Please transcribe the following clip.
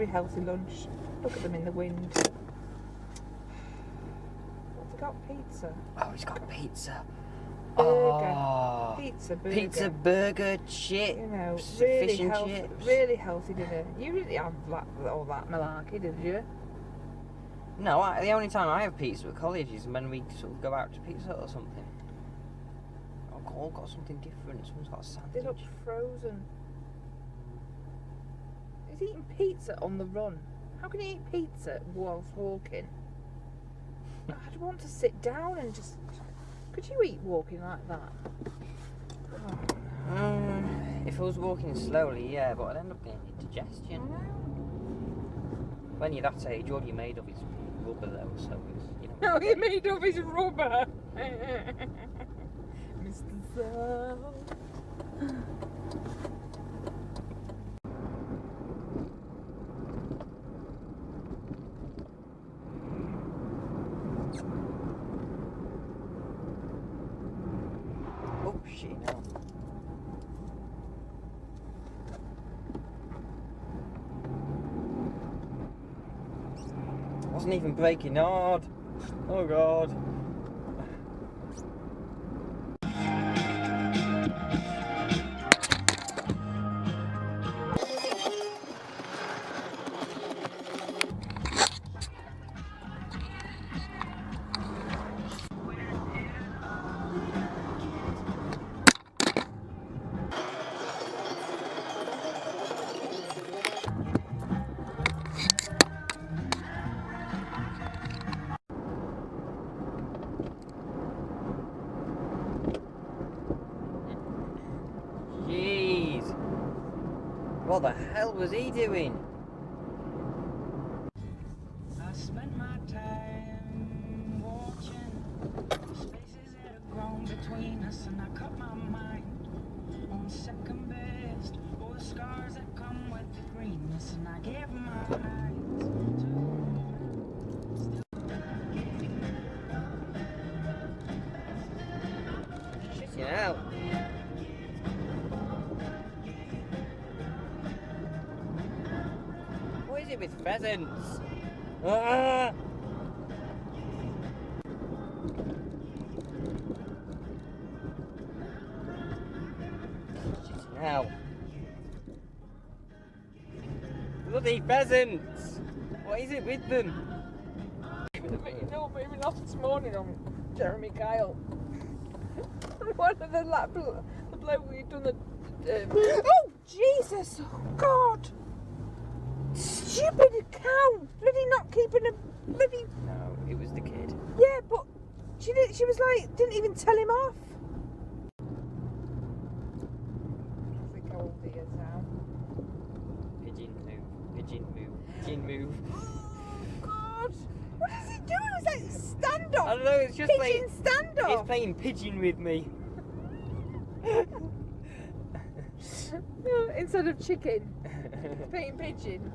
very healthy lunch. Look at them in the wind. What's he got? Pizza. Oh, he's got pizza. Burger. Oh, Pizza burger. Pizza burger shit. You know, Fish and chips. really healthy dinner. You didn't have all that malarkey, did you? No, the only time I have pizza at college is when we sort of go out to pizza or something. I've all got something different. Someone's got a sandwich. They look frozen. He's eating pizza on the run. How can he eat pizza whilst walking? I'd want to sit down and just... Could you eat walking like that? Oh. If I was walking slowly, yeah, but I'd end up getting indigestion. When you're that age, all you're made of is rubber, though, so it's, you know... All you're made of is rubber! Mr. Sal. Oh, shit, no. Wasn't even braking hard. Oh, God. Jeez. What the hell was he doing? I spent my time watching the spaces that have grown between us, and I cut my mind on second best, all the scars that come with the greenness, and I gave my eyes to Shitting out. What is it with pheasants? Ah! Shitting out. Bloody pheasants! What is it with them? No, but even off this morning on Jeremy Kyle. One of the bloke we'd done the... Oh, Jesus! Oh, God! Stupid cow! Bloody not keeping a bloody... No, it was the kid. Yeah, but she was like, didn't even tell him off. I think how old he is now. Pigeon move, pigeon move, pigeon move. Oh, God! What is he doing? It's like standoff! I don't know, it's just Pigeon standoff! He's playing pigeon with me. Instead of chicken, he's playing pigeon.